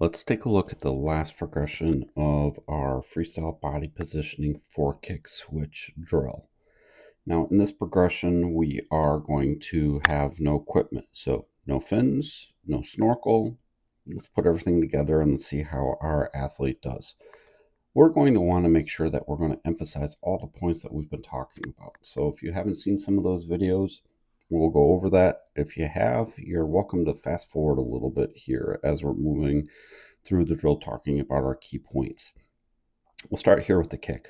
Let's take a look at the last progression of our freestyle body positioning 4-kick switch drill. Now in this progression, we are going to have no equipment. So no fins, no snorkel. Let's put everything together and see how our athlete does. We're going to want to make sure that we're going to emphasize all the points that we've been talking about. So if you haven't seen some of those videos, we'll go over that. If you have, you're welcome to fast forward a little bit here as we're moving through the drill talking about our key points. We'll start here with the kick.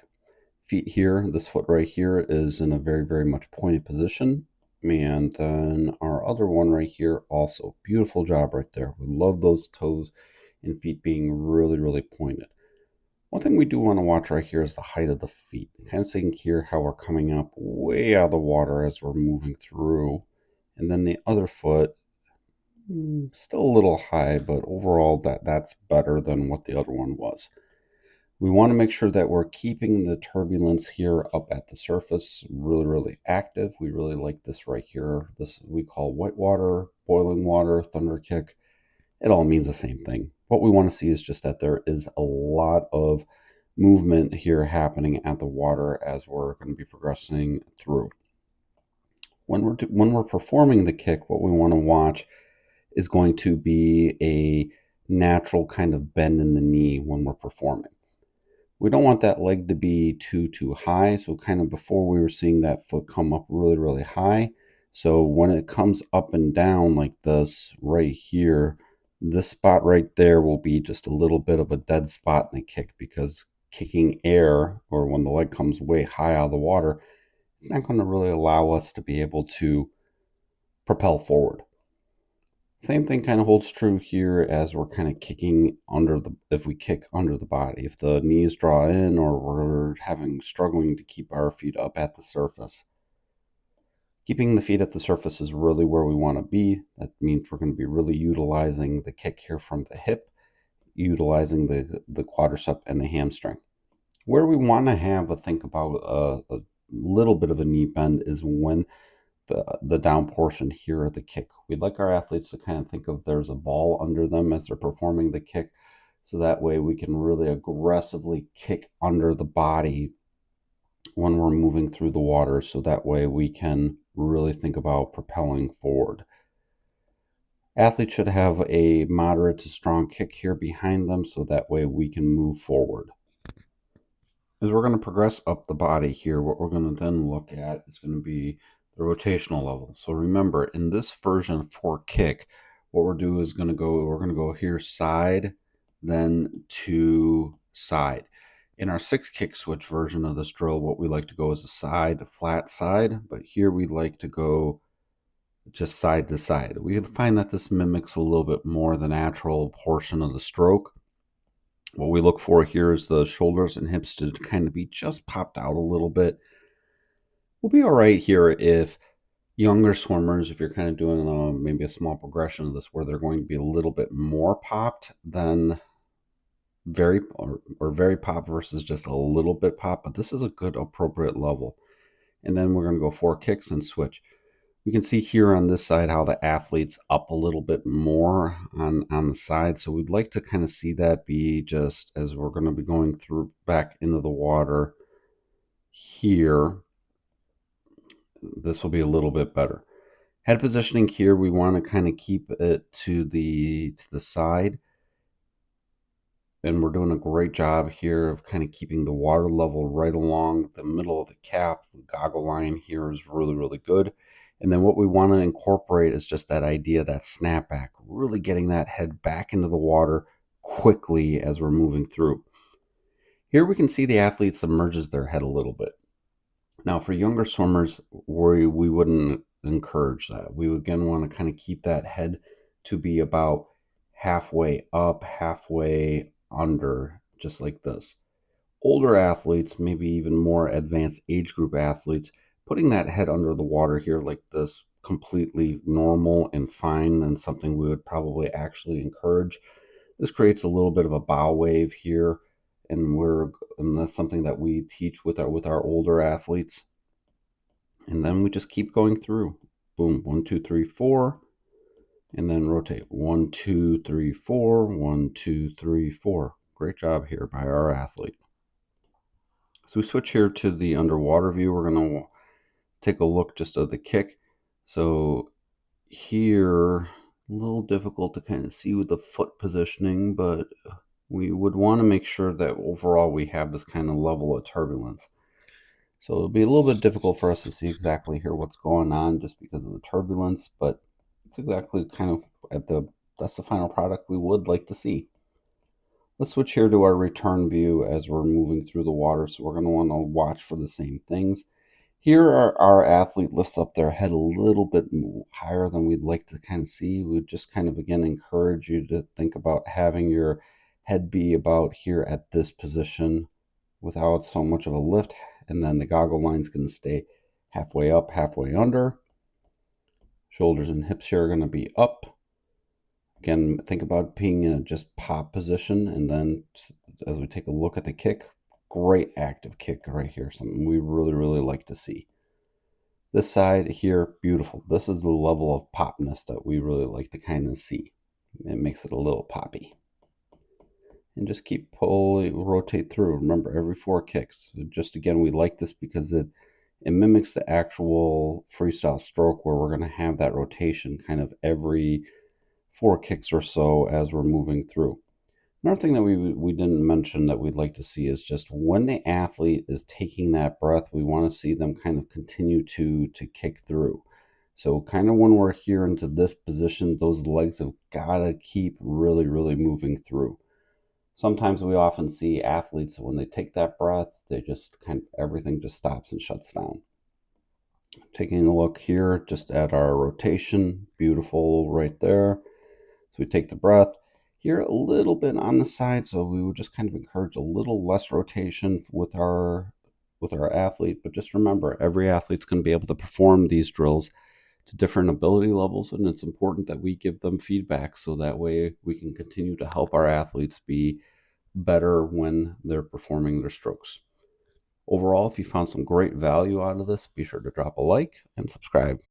Feet here, this foot right here is in a very much pointed position. And then our other one right here also. Beautiful job right there. We love those toes and feet being really pointed. One thing we do want to watch right here is the height of the feet. Kind of seeing here how we're coming up way out of the water as we're moving through. And then the other foot, still a little high, but overall that's better than what the other one was. We want to make sure that we're keeping the turbulence here up at the surface really active. We really like this right here. This we call white water, boiling water, thunder kick. It all means the same thing. What we want to see is just that there is a lot of movement here happening at the water as we're going to be progressing through. When we're performing the kick, what we want to watch is going to be a natural kind of bend in the knee when we're performing. We don't want that leg to be too high. So kind of before we were seeing that foot come up really high. So when it comes up and down like this right here, this spot right there will be just a little bit of a dead spot in the kick, because kicking air, or when the leg comes way high out of the water, it's not going to really allow us to be able to propel forward. Same thing kind of holds true here as we're kind of kicking if we kick under the body. If the knees draw in or we're struggling to keep our feet up at the surface. Keeping the feet at the surface is really where we want to be. That means we're going to be really utilizing the kick here from the hip, utilizing the quadricep and the hamstring. Where we want to have a think about a little bit of a knee bend is when the down portion here of the kick. We'd like our athletes to kind of think of there's a ball under them as they're performing the kick, so that way we can really aggressively kick under the body when we're moving through the water, so that way we can really think about propelling forward. Athletes should have a moderate to strong kick here behind them, so that way we can move forward. As we're going to progress up the body here, what we're going to then look at is going to be the rotational level. So remember, in this version for kick, what we're going to go here side, then to side. In our 6-kick switch version of this drill, what we like to go is a flat side, but here we like to go just side to side. We find that this mimics a little bit more the natural portion of the stroke. What we look for here is the shoulders and hips to kind of be just popped out a little bit. We'll be all right here if younger swimmers, if you're kind of doing maybe a small progression of this where they're going to be a little bit more popped than very pop versus just a little bit pop, but this is a good appropriate level. And then we're going to go 4 kicks and switch. We can see here on this side how the athlete's up a little bit more on the side. So we'd like to kind of see that be just as we're going to be going through back into the water here. This will be a little bit better. Head positioning here, we want to kind of keep it to the side. And we're doing a great job here of kind of keeping the water level right along the middle of the cap. The goggle line here is really good. And then what we want to incorporate is just that idea, that snapback, really getting that head back into the water quickly as we're moving through. Here we can see the athlete submerges their head a little bit. Now for younger swimmers, we wouldn't encourage that. We would again want to kind of keep that head to be about halfway up, halfway under, just like this. Older athletes, maybe even more advanced age group athletes, putting that head under the water here like this, completely normal and fine, and something we would probably actually encourage. This creates a little bit of a bow wave here, and that's something that we teach with our older athletes. And then we just keep going through. Boom, 1, 2, 3, 4. And then rotate 1, 2, 3, 4, 1, 2, 3, 4. Great job here by our athlete. So we switch here to the underwater view. We're going to take a look just at the kick. So here, a little difficult to kind of see with the foot positioning, but we would want to make sure that overall we have this kind of level of turbulence. So it'll be a little bit difficult for us to see exactly here what's going on just because of the turbulence, but it's exactly kind of that's the final product we would like to see. Let's switch here to our return view as we're moving through the water. So we're going to want to watch for the same things. Here our athlete lifts up their head a little bit higher than we'd like to kind of see. We just kind of, again, encourage you to think about having your head be about here at this position without so much of a lift. And then the goggle line is going to stay halfway up, halfway under. Shoulders and hips here are going to be up. Again, think about being in a just pop position. And then as we take a look at the kick, great active kick right here. Something we really, really like to see. This side here, beautiful. This is the level of popness that we really like to kind of see. It makes it a little poppy. And just keep pulling, rotate through. Remember, every 4 kicks. Just again, we like this because it mimics the actual freestyle stroke where we're going to have that rotation kind of every 4 kicks or so as we're moving through. Another thing that we didn't mention that we'd like to see is just when the athlete is taking that breath, we want to see them kind of continue to kick through. So kind of when we're here into this position, those legs have got to keep really, really moving through. Sometimes we often see athletes, when they take that breath, they just kind of, everything just stops and shuts down. Taking a look here just at our rotation, beautiful right there. So we take the breath. Here a little bit on the side, so we would just kind of encourage a little less rotation with our athlete. But just remember, every athlete's going to be able to perform these drills to different ability levels, and it's important that we give them feedback so that way we can continue to help our athletes be better when they're performing their strokes. Overall, if you found some great value out of this, be sure to drop a like and subscribe.